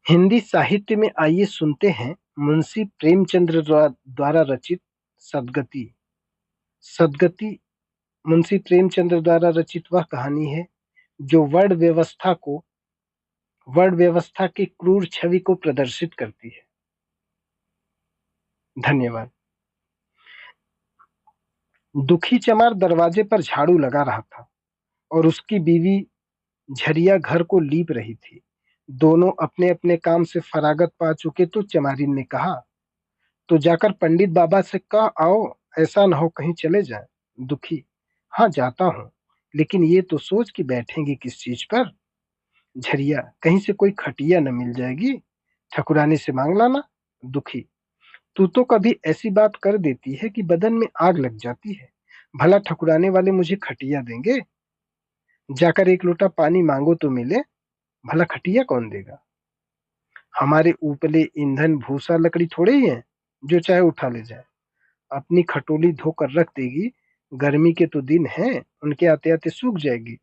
हिंदी साहित्य में आइए सुनते हैं मुंशी प्रेमचंद्र द्वारा रचित सदगति। सदगति मुंशी प्रेमचंद्र द्वारा रचित वह कहानी है जो वर्ण व्यवस्था की क्रूर छवि को प्रदर्शित करती है। धन्यवाद। दुखी चमार दरवाजे पर झाड़ू लगा रहा था और उसकी बीवी झरिया घर को लीप रही थी। दोनों अपने अपने काम से फरागत पा चुके तो चमारिन ने कहा, तो जाकर पंडित बाबा से कह आओ, ऐसा न हो कहीं चले जाएं। दुखी, हाँ जाता हूँ, लेकिन ये तो सोच कि बैठेंगी किस चीज पर। झरिया, कहीं से कोई खटिया न मिल जाएगी, ठकुरानी से मांग लाना। दुखी, तू तो कभी ऐसी बात कर देती है कि बदन में आग लग जाती है। भला ठकुराने वाले मुझे खटिया देंगे? जाकर एक लोटा पानी मांगो तो मिले, भला खटिया कौन देगा? हमारे उपले ईंधन भूसा लकड़ी थोड़े ही है जो चाहे उठा ले जाए। अपनी खटोली धोकर रख देगी, गर्मी के तो दिन हैं, उनके आते आते सूख जाएगी।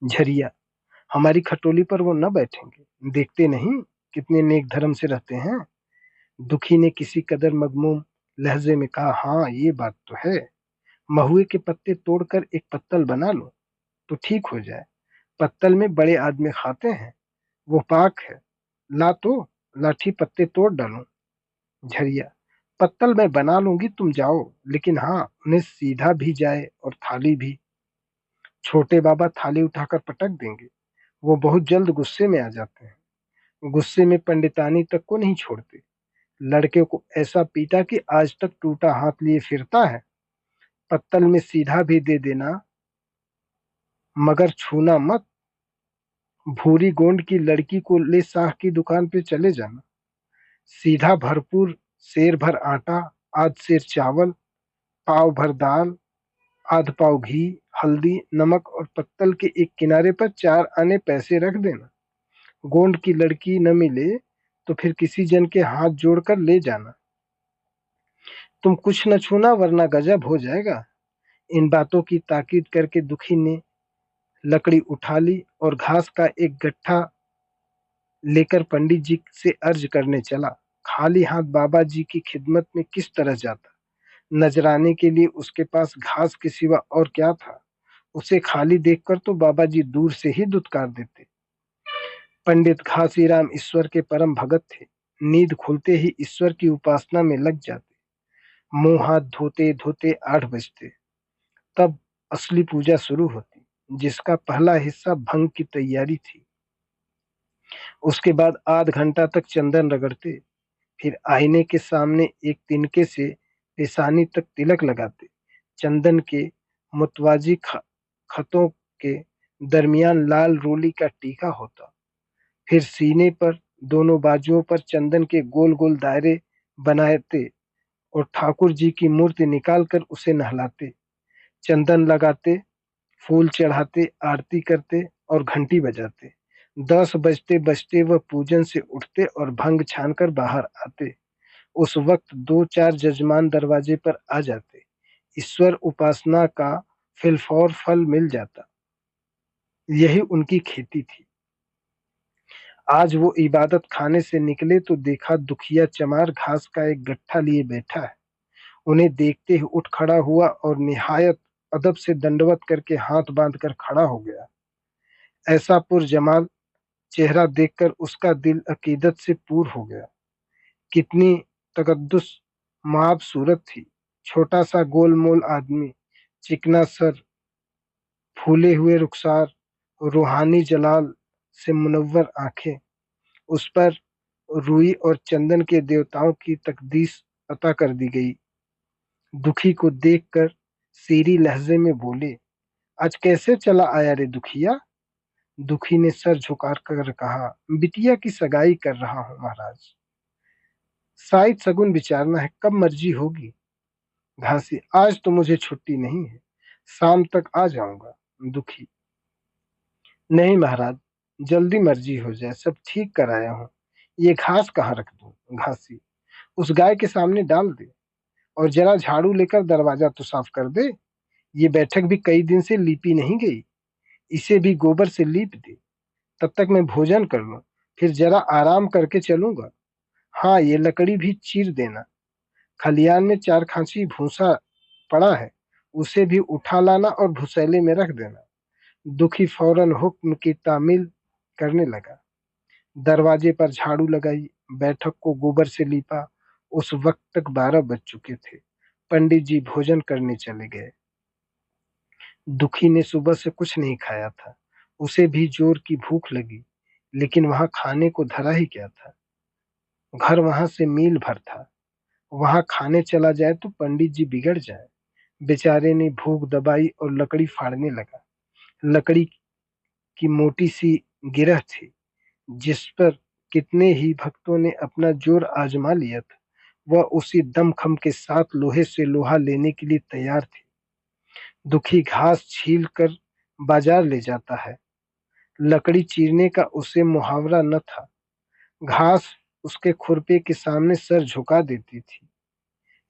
झरिया, हमारी खटोली पर वो न बैठेंगे, देखते नहीं कितने नेक धर्म से रहते हैं। दुखी ने किसी कदर मगमूम लहजे में कहा, हाँ ये बात तो है। महुए के पत्ते तोड़कर एक पत्तल बना लो तो ठीक हो जाए। पत्तल में बड़े आदमी खाते हैं, वो पाक है। ला तो लाठी पत्ते तोड़ डालो। झरिया, पत्तल मैं बना लूंगी, तुम जाओ, लेकिन हाँ उन्हें सीधा भी जाए और थाली भी। छोटे बाबा थाली उठाकर पटक देंगे, वो बहुत जल्द गुस्से में आ जाते हैं। गुस्से में पंडितानी तक को नहीं छोड़ते। लड़के को ऐसा पीटा कि आज तक टूटा हाथ लिए फिरता है। पत्तल में सीधा भी दे देना, मगर छूना मत। भूरी गोंड की लड़की को ले साह की दुकान पे चले जाना। सीधा भरपूर सेर भर आटा, आध सेर चावल, पाव भर दाल, आध पाव घी, हल्दी, नमक और पत्तल के एक किनारे पर 4 आने पैसे रख देना। गोंड की लड़की न मिले तो फिर किसी जन के हाथ जोड़कर ले जाना। तुम कुछ न छूना वरना गजब हो जाएगा। इन बातों की ताकीद करके दुखी ने लकड़ी उठा ली और घास का एक गट्ठा लेकर पंडित जी से अर्ज करने चला। खाली हाथ बाबा जी की खिदमत में किस तरह जाता? नजराने के लिए उसके पास घास के सिवा और क्या था? उसे खाली देखकर तो बाबा जी दूर से ही दुत्कार देते। पंडित घासीराम ईश्वर के परम भगत थे। नींद खुलते ही ईश्वर की उपासना में लग जाते। मुंह हाथ धोते धोते 8 बजते, तब असली पूजा शुरू होती, जिसका पहला हिस्सा भंग की तैयारी थी। उसके बाद आध घंटा तक चंदन रगड़ते, फिर आईने के सामने एक तिनके से पेशानी तक तिलक लगाते। चंदन के मुतवाजी खतों के दरमियान लाल रोली का टीका होता। फिर सीने पर दोनों बाजुओं पर चंदन के गोल गोल दायरे बनाते और ठाकुर जी की मूर्ति निकालकर उसे नहलाते, चंदन लगाते, फूल चढ़ाते, आरती करते और घंटी बजाते। 10 बजते बजते वह पूजन से उठते और भंग छानकर बाहर आते। उस वक्त 2-4 जजमान दरवाजे पर आ जाते। ईश्वर उपासना का फिलफौर फल मिल जाता। यही उनकी खेती थी। आज वो इबादत खाने से निकले तो देखा दुखिया चमार घास का एक गट्ठा लिए बैठा है। उन्हें देखते ही उठ खड़ा हुआ और निहायत अदब से दंडवत करके हाथ बांधकर खड़ा हो गया। ऐसा पुरजमाल चेहरा देखकर उसका दिल अकीदत से पूर हो गया। कितनी तकद्दुस माब सूरत थी। छोटा सा गोलमोल आदमी, चिकना सर, फूले हुए रुखसार, रूहानी जलाल से मुनव्वर आंखें। उस पर रुई और चंदन के देवताओं की तकदीस अता कर दी गई। दुखी को देखकर सीरी लहजे में बोले, आज कैसे चला आया रे दुखिया? दुखी ने सर झुकार कर कहा, बिटिया की सगाई कर रहा हूँ महाराज। शायद सगुन विचारना है, कब मर्जी होगी? घासी, आज तो मुझे छुट्टी नहीं है, शाम तक आ जाऊंगा। दुखी, नहीं महाराज, जल्दी मर्जी हो जाए, सब ठीक कराया हूँ। ये घास कहाँ रख दूं? घासी, उस गाय के सामने डाल दे और जरा झाड़ू लेकर दरवाजा तो साफ कर दे। ये बैठक भी कई दिन से लीपी नहीं गई, इसे भी गोबर से लीप दे। तब तक मैं भोजन कर लूं, फिर जरा आराम करके चलूंगा। हाँ, ये लकड़ी भी चीर देना। खलियान में 4 खांची भूसा पड़ा है, उसे भी उठा लाना और भुसैले में रख देना। दुखी फौरन हुक्म की तामील करने लगा। दरवाजे पर झाड़ू लगाई, बैठक को गोबर से लीपा। उस वक्त तक 12 बज चुके थे। पंडित जी भोजन करने चले गए। दुखी ने सुबह से कुछ नहीं खाया था। उसे भी जोर की भूख लगी, लेकिन वहां खाने को धरा ही क्या था। घर वहां से मील भर था। वहां खाने चला जाए तो पंडित जी बिगड़ जाए। बेचारे ने भूख दबाई और लकड़ी फाड़ने लगा। लकड़ी की मोटी सी गिरह थी, जिस पर कितने ही भक्तों ने अपना जोर आजमा लिया था। वह उसी दमखम के साथ लोहे से लोहा लेने के लिए तैयार थी। दुखी घास छील कर बाजार ले जाता है। लकड़ी चीरने का उसे मुहावरा न था। घास उसके खुरपे के सामने सर झुका देती थी।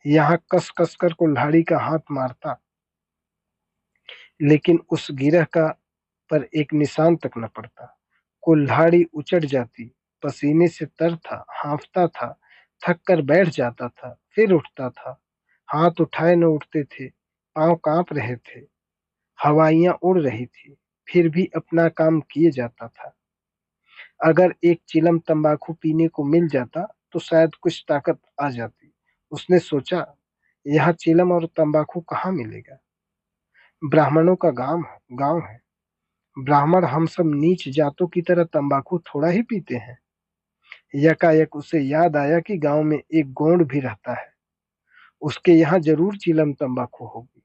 यहाँ कस कस कर कुल्हाड़ी का हाथ मारता, लेकिन उस गिरह का पर एक निशान तक न पड़ता। कुल्हाड़ी उचट जाती। पसीने से तर था, हांफता था, थक कर बैठ जाता था, फिर उठता था। हाथ उठाए न उठते थे, पांव कांप रहे थे, हवाइयां उड़ रही थी, फिर भी अपना काम किए जाता था। अगर एक चिलम तंबाकू पीने को मिल जाता तो शायद कुछ ताकत आ जाती। उसने सोचा, यहाँ चिलम और तंबाकू कहाँ मिलेगा। ब्राह्मणों का गांव है। ब्राह्मण हम सब नीच जातों की तरह तंबाकू थोड़ा ही पीते हैं। यकायक उसे याद आया कि गांव में एक गोंड भी रहता है। उसके यहाँ जरूर चिलम तंबाकू होगी।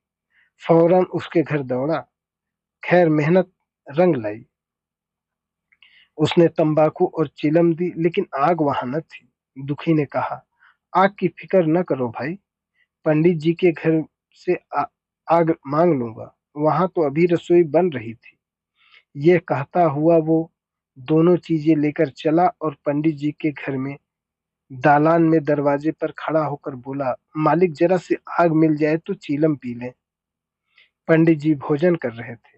फौरन उसके घर दौड़ा। खैर, मेहनत रंग लाई। उसने तंबाकू और चिलम दी, लेकिन आग वहां न थी। दुखी ने कहा, आग की फिक्र न करो भाई, पंडित जी के घर से आग मांग लूंगा। वहां तो अभी रसोई बन रही थी। ये कहता हुआ वो दोनों चीजें लेकर चला और पंडित जी के घर में दालान में दरवाजे पर खड़ा होकर बोला, मालिक जरा से आग मिल जाए तो चीलम पी लें। पंडित जी भोजन कर रहे थे।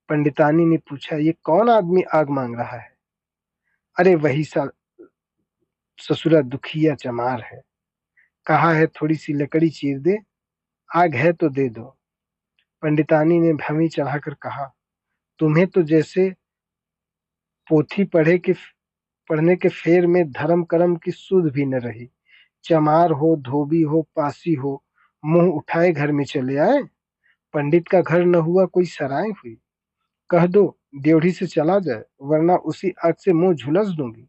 पंडितानी ने पूछा, ये कौन आदमी आग मांग रहा है। अरे वही ससुरा दुखिया चमार है। कहा है थोड़ी सी लकड़ी चीर दे, आग है तो दे दो। पंडितानी ने भमी चढ़ाकर कहा, तुम्हें तो जैसे पोथी पढ़ने के फेर में धर्म कर्म की सुध भी न रही। चमार हो, धोबी हो, पासी हो, मुंह उठाए घर में चले आए। पंडित का घर न हुआ कोई सराय हुई। कह दो ड्योढ़ी से चला जाए, वरना उसी आग से मुंह झुलस दूंगी।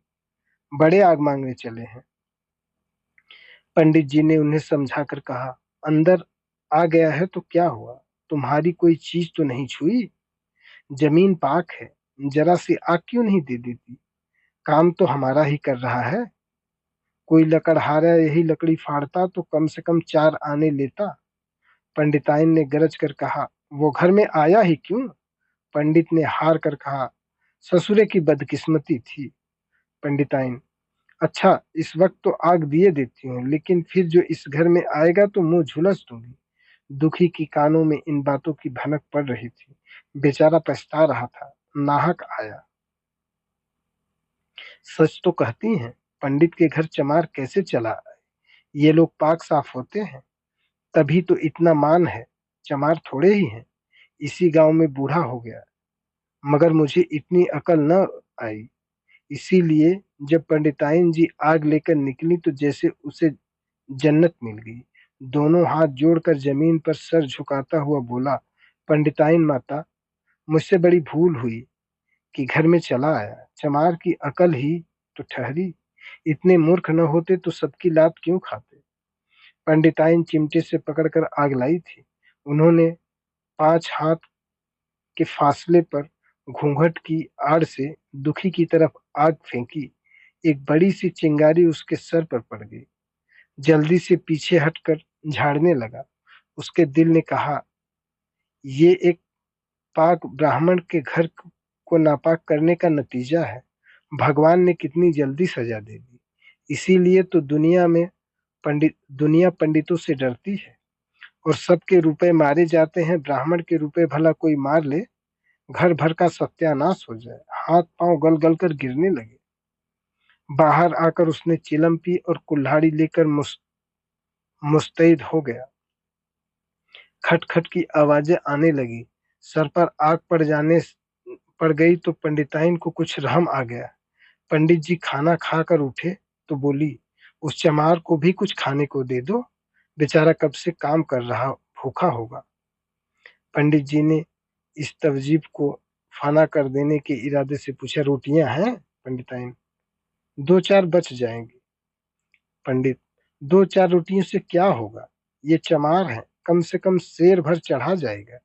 बड़े आग मांगने चले हैं। पंडित जी ने उन्हें समझाकर कहा, अंदर आ गया है तो क्या हुआ, तुम्हारी कोई चीज तो नहीं छुई। जमीन पाक है, जरा सी आग क्यों नहीं दे देती। काम तो हमारा ही कर रहा है। कोई लकड़हारा यही लकड़ी फाड़ता तो कम से कम 4 आने लेता। पंडिताइन ने गरज कर कहा, वो घर में आया ही क्यों। पंडित ने हार कर कहा, ससुरे की बदकिस्मती थी। पंडिताइन, अच्छा इस वक्त तो आग दिए देती हूँ, लेकिन फिर जो इस घर में आएगा तो मुंह झुलस दूंगी। दुखी की कानों में इन बातों की भनक पड़ रही थी। बेचारा पछता रहा था, नाहक आया। सच तो कहती हैं, पंडित के घर चमार कैसे चला आए। ये लोग पाक साफ होते हैं, तभी तो इतना मान है। चमार थोड़े ही हैं। इसी गांव में बूढ़ा हो गया, मगर मुझे इतनी अकल न आई। इसीलिए जब पंडिताइन जी आग लेकर निकली तो जैसे उसे जन्नत मिल गई। दोनों हाथ जोड़कर जमीन पर सर झुकाता हुआ बोला, पंडिताइन माता, मुझसे बड़ी भूल हुई कि घर में चला आया। चमार की अकल ही तो ठहरी। इतने मूर्ख न होते तो सबकी लात क्यों खाते। पंडिताइन चिमटे से पकड़कर आग लाई थी। उन्होंने 5 हाथ के फासले पर घूंघट की आड़ से दुखी की तरफ आग फेंकी। एक बड़ी सी चिंगारी उसके सर पर पड़ गई। जल्दी से पीछे हटकर झाड़ने लगा। उसके दिल ने कहा, ये एक पाक ब्राह्मण के घर को नापाक करने का नतीजा है। भगवान ने कितनी जल्दी सजा दे दी। इसीलिए तो दुनिया पंडितों से डरती है और सबके रुपए मारे जाते हैं। ब्राह्मण के रुपए भला कोई मार ले, घर भर का सत्यानाश हो जाए, हाथ पांव गल गल कर गिरने लगे। बाहर आकर उसने चिलम पी और कुल्हाड़ी लेकर मुस्तैद हो गया। खट-खट की आवाजें आने लगी। सर पर आग पड़ गई तो पंडिताइन को कुछ रहम आ गया। पंडित जी खाना खाकर उठे तो बोली, उस चमार को भी कुछ खाने को दे दो, बेचारा कब से काम कर रहा भूखा होगा। पंडित जी ने इस तवजीब को फाना कर देने के इरादे से पूछा, रोटियां हैं पंडिताइन? दो चार बच जाएंगी। पंडित, दो चार रोटियों से क्या होगा, ये चमार है, कम से कम शेर भर चढ़ा जाएगा।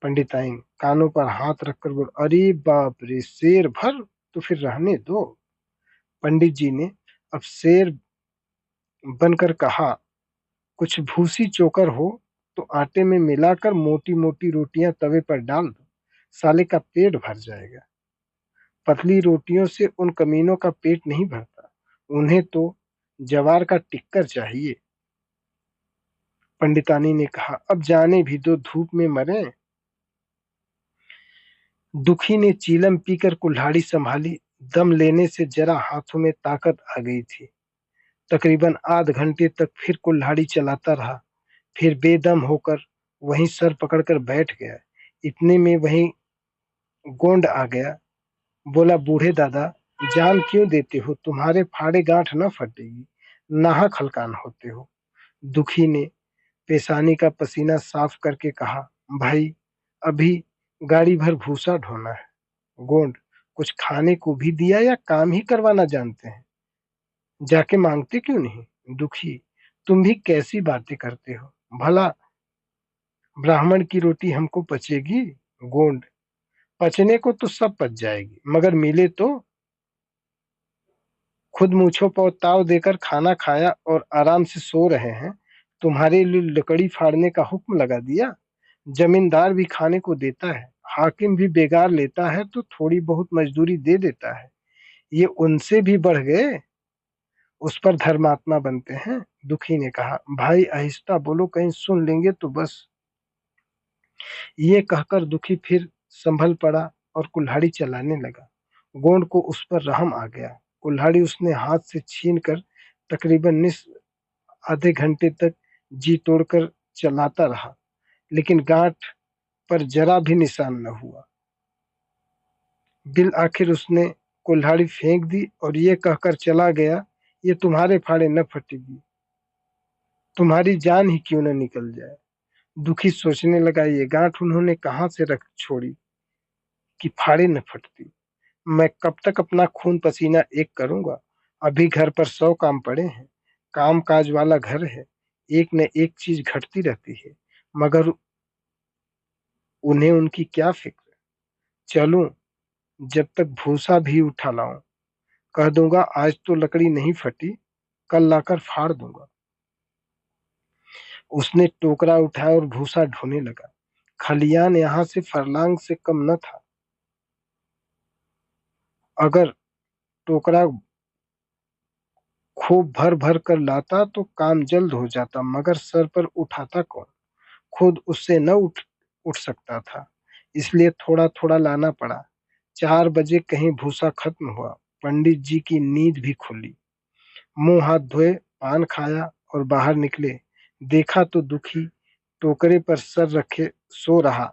पंडिताइन कानों पर हाथ रखकर बोल, अरे बाप रे, शेर भर? तो फिर रहने दो। पंडित जी ने अब शेर बनकर कहा, कुछ भूसी चोकर हो तो आटे में मिलाकर मोटी मोटी रोटियां तवे पर डाल दो, साले का पेट भर जाएगा। पतली रोटियों से उन कमीनों का पेट नहीं भरता, उन्हें तो जवार का टिक्कर चाहिए। पंडितानी ने कहा, अब जाने भी दो, धूप में मरे। दुखी ने चीलम पीकर कुल्हाड़ी संभाली। दम लेने से जरा हाथों में ताकत आ गई थी। तकरीबन आध घंटे तक फिर कुल्हाड़ी चलाता रहा, फिर बेदम होकर वहीं सर पकड़कर बैठ गया। इतने में वहीं गोंड आ गया। बोला, बूढ़े दादा, जान क्यों देते हो, तुम्हारे फाड़े गांठ न फटेगी, नाहक हलकान होते हो। दुखी ने पेशानी का पसीना साफ करके कहा, भाई, अभी गाड़ी भर भूसा ढोना है। गोंड, कुछ खाने को भी दिया या काम ही करवाना जानते हैं, जाके मांगते क्यों नहीं। दुखी, तुम भी कैसी बातें करते हो, भला ब्राह्मण की रोटी हमको पचेगी। गोंड, पचने को तो सब पच जाएगी, मगर मिले तो। खुद मूछों पर ताव देकर खाना खाया और आराम से सो रहे हैं, तुम्हारे लिए लकड़ी फाड़ने का हुक्म लगा दिया। जमींदार भी खाने को देता है, हाकिम भी बेगार लेता है तो थोड़ी बहुत मजदूरी दे देता है, ये उनसे भी बढ़ गए, उस पर धर्मात्मा बनते हैं। दुखी ने कहा, भाई आहिस्ता बोलो, कहीं सुन लेंगे तो बस। ये कहकर दुखी फिर संभल पड़ा और कुल्हाड़ी चलाने लगा। गोंड को उस पर रहम आ गया। कुल्हाड़ी उसने हाथ से छीन कर तकरीबन आधे घंटे तक जी तोड़कर चलाता रहा, लेकिन गांठ पर जरा भी निशान न हुआ। बिल आखिर उसने कुल्हाड़ी फेंक दी और ये कहकर चला गया, ये तुम्हारे फाड़े न फटेगी, तुम्हारी जान ही क्यों न निकल जाए। दुखी सोचने लगा, ये गांठ उन्होंने कहाँ से रख छोड़ी कि फाड़े न फटती। मैं कब तक अपना खून पसीना एक करूंगा। अभी घर पर 100 काम पड़े हैं, काम काज वाला घर है, एक न एक चीज घटती रहती है, मगर उन्हें उनकी क्या फिक्र। चलूं, जब तक भूसा भी उठा लाऊं, कह दूंगा आज तो लकड़ी नहीं फटी, कल लाकर फाड़ दूंगा। उसने टोकरा उठाया और भूसा ढोने लगा। खलियान यहाँ से फरलांग से कम न था। अगर टोकरा खूब भर भर कर लाता तो काम जल्द हो जाता, मगर सर पर उठाता कौन, खुद उससे न उठ सकता था, इसलिए थोड़ा थोड़ा लाना पड़ा। 4 बजे कहीं भूसा खत्म हुआ। पंडित जी की नींद भी खुली। मुंह हाथ धोए, पान खाया और बाहर निकले। देखा तो दुखी टोकरे पर सर रखे सो रहा।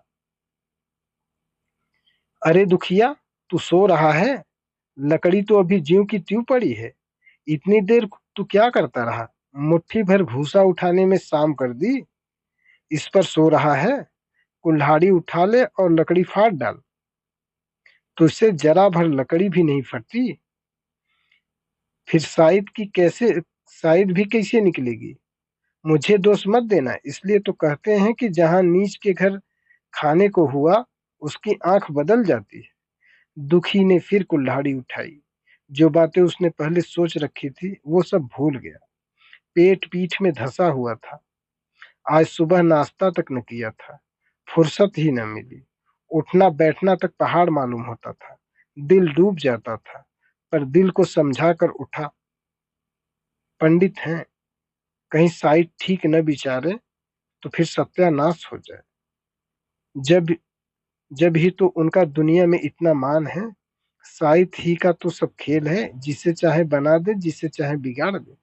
अरे दुखिया, तू सो रहा है, लकड़ी तो अभी ज्यों की त्यों पड़ी है, इतनी देर तू क्या करता रहा। मुट्ठी भर भूसा उठाने में शाम कर दी, इस पर सो रहा है। कुल्हाड़ी उठा ले और लकड़ी फाड़ डाल, तुझसे जरा भर लकड़ी भी नहीं फटती। फिर साइड भी कैसे निकलेगी। मुझे दोष मत देना, इसलिए तो कहते हैं कि जहां नीच के घर खाने को हुआ, उसकी आंख बदल जाती है। दुखी ने फिर कुल्हाड़ी उठाई। जो बातें उसने पहले सोच रखी थी वो सब भूल गया। पेट पीठ में धंसा हुआ था। आज सुबह नाश्ता तक न किया था, फुर्सत ही न मिली। उठना बैठना तक पहाड़ मालूम होता था। दिल डूब जाता था, पर दिल को समझा कर उठा। पंडित हैं, कहीं साइड ठीक न विचारे तो फिर सत्यानाश हो जाए। जब जब ही तो उनका दुनिया में इतना मान है। शायद ही का तो सब खेल है, जिसे चाहे बना दे, जिसे चाहे बिगाड़ दे।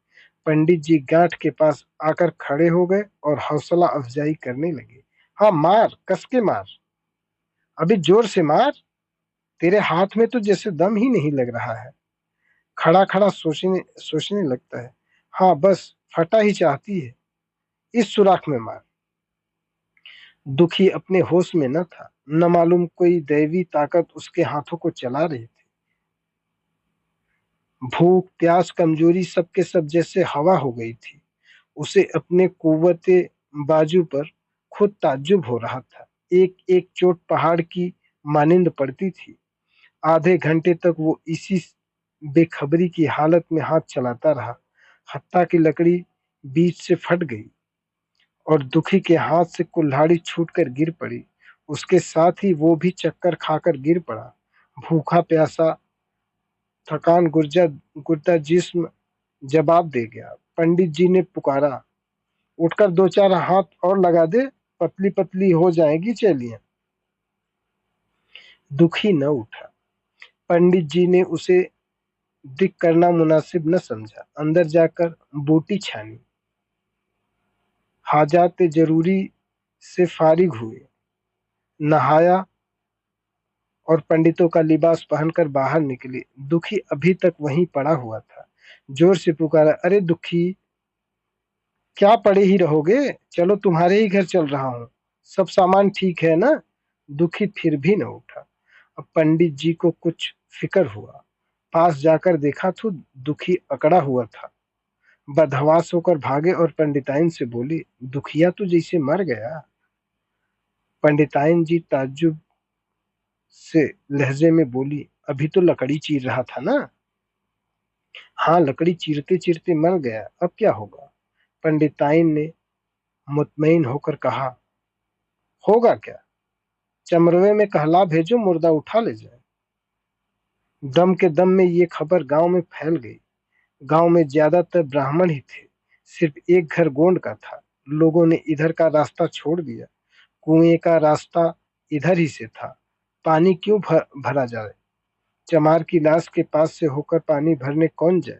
पंडित जी गांठ के पास आकर खड़े हो गए और हौसला अफजाई करने लगे। हाँ मार, कस के मार, अभी जोर से मार, तेरे हाथ में तो जैसे दम ही नहीं लग रहा है। खड़ा खड़ा सोचने सोचने लगता है। हाँ बस फटा ही चाहती है, इस सुराख में मार। दुखी अपने होश में न था, न मालूम कोई दैवी ताकत उसके हाथों को चला रही थी। भूख प्यास कमजोरी सबके सब जैसे हवा हो गई थी। उसे अपने कुव्वते बाजू पर खुद ताज्जुब हो रहा था। एक एक चोट पहाड़ की मानिंद पड़ती थी। आधे घंटे तक वो इसी बेखबरी की हालत में हाथ चलाता रहा। हत्था की लकड़ी बीच से फट गई और दुखी के हाथ से कुल्हाड़ी छूटकर गिर पड़ी। उसके साथ ही वो भी चक्कर खाकर गिर पड़ा। भूखा प्यासा थकान गुर्जा गुर्दा जिस्म जवाब दे गया। पंडित जी ने पुकारा, उठकर दो चार हाथ और लगा दे, पतली पतली हो जाएगी चेलियां। दुखी न उठा। पंडित जी ने उसे दिक करना मुनासिब न समझा। अंदर जाकर बूटी छानी, हाजात जरूरी से फारिग हुए, नहाया और पंडितों का लिबास पहनकर बाहर निकले। दुखी अभी तक वहीं पड़ा हुआ था। जोर से पुकारा, अरे दुखी, क्या पड़े ही रहोगे, चलो तुम्हारे ही घर चल रहा हूँ, सब सामान ठीक है ना। दुखी फिर भी न उठा। अब पंडित जी को कुछ फिक्र हुआ। पास जाकर देखा तो दुखी अकड़ा हुआ था। बदहवास होकर भागे और पंडिताइन से बोली, दुखिया तो जैसे मर गया। पंडिताइन जी ताज्जुब से लहजे में बोली, अभी तो लकड़ी चीर रहा था ना। हाँ लकड़ी चीरते चीरते मर गया, अब क्या होगा। पंडिताइन ने मुतमईन होकर कहा, होगा क्या, चमरवे में कहला भेजो, मुर्दा उठा ले जाए। दम के दम में ये खबर गांव में फैल गई। गांव में ज्यादातर ब्राह्मण ही थे। सिर्फ एक घर गोंड का था। लोगों ने इधर का रास्ता छोड़ दिया। कुएं का रास्ता इधर ही से था। पानी क्यों भरा जाए, चमार की लाश के पास से होकर पानी भरने कौन जाए।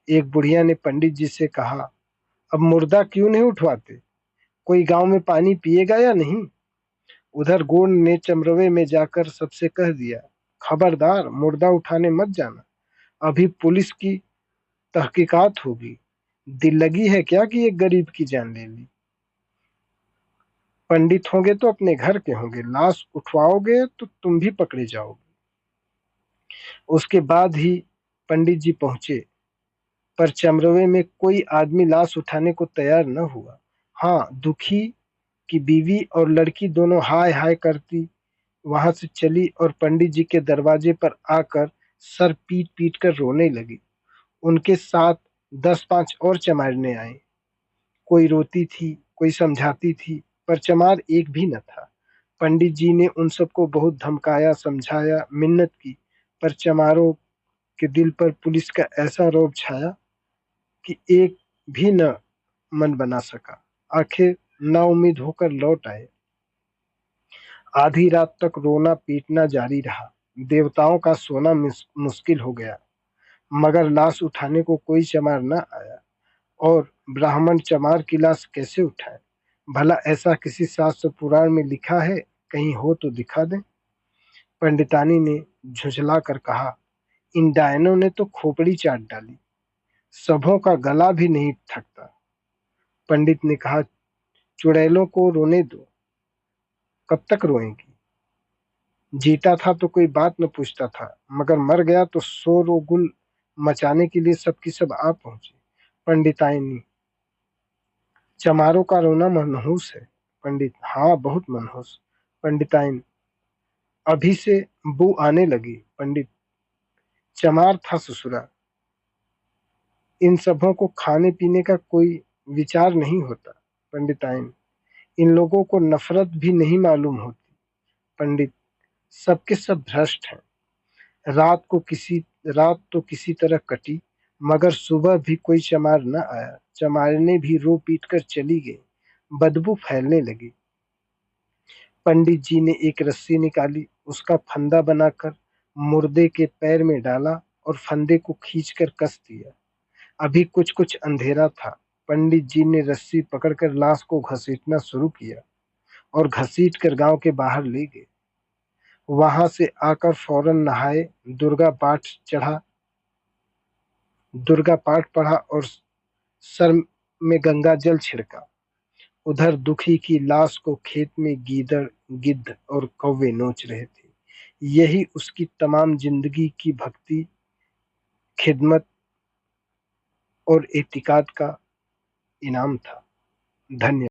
एक बुढ़िया ने पंडित जी से कहा, अब मुर्दा क्यों नहीं उठवाते, कोई गांव में पानी पिएगा या नहीं। उधर गोंड ने चमरवे में जाकर सबसे कह दिया, खबरदार मुर्दा उठाने मत जाना, अभी पुलिस की तहकीकात होगी। दिल लगी है क्या कि एक गरीब की जान ले ली। पंडित होंगे तो अपने घर के होंगे, लाश उठवाओगे तो तुम भी पकड़े जाओगे। उसके बाद ही पंडित जी पहुंचे, पर चमरवे में कोई आदमी लाश उठाने को तैयार न हुआ। हाँ दुखी की बीवी और लड़की दोनों हाय हाय करती वहां से चली और पंडित जी के दरवाजे पर आकर सर पीट पीट कर रोने लगी। उनके साथ 10-5 और चमारने आए। कोई रोती थी, कोई समझाती थी, पर चमार एक भी न था। पंडित जी ने उन सबको बहुत धमकाया, समझाया, मिन्नत की, पर चमारों के दिल पर पुलिस का ऐसा रौब छाया कि एक भी न मन बना सका। आखिर नाउम्मीद होकर लौट आए। आधी रात तक रोना पीटना जारी रहा। देवताओं का सोना मुश्किल हो गया, मगर लाश उठाने को कोई चमार न आया। और ब्राह्मण चमार की लाश कैसे उठाए, भला ऐसा किसी शास्त्र पुराण में लिखा है, कहीं हो तो दिखा दें। पंडितानी ने झुंझला कर कहा, इन डायनों ने तो खोपड़ी चाट डाली, सबों का गला भी नहीं थकता। पंडित ने कहा, चुड़ैलों को रोने दो, कब तक रोएंगी। जीता था तो कोई बात न पूछता था, मगर मर गया तो शोर व गुल मचाने के लिए सबकी सब आ पहुंचे। पंडिताइनी, चमारों का रोना मनहूस है। पंडित, हाँ बहुत मनहूस। पंडिताइन, अभी से बू आने लगी। पंडित, चमार था ससुरा, इन सबों को खाने पीने का कोई विचार नहीं होता। पंडिताइन, इन लोगों को नफरत भी नहीं मालूम होती। पंडित, सबके सब भ्रष्ट हैं। रात को किसी रात तो किसी तरह कटी, मगर सुबह भी कोई चमार न आया। चमारने भी रो पीट कर चली गई। बदबू फैलने लगी। पंडित जी ने एक रस्सी निकाली, उसका फंदा बनाकर मुर्दे के पैर में डाला और फंदे को खींचकर कस दिया। अभी कुछ-कुछ अंधेरा था। पंडित जी ने रस्सी पकड़कर लाश को घसीटना शुरू किया और घसीटकर गांव के बाहर ले गए। वहां से आकर फौरन नहाए, दुर्गा पाठ पढ़ा और सर में गंगा जल छिड़का। उधर दुखी की लाश को खेत में गीदड़, गिद्ध और कौवे नोच रहे थे। यही उसकी तमाम जिंदगी की भक्ति, खिदमत और एतिकाद का इनाम था। धन्यवाद।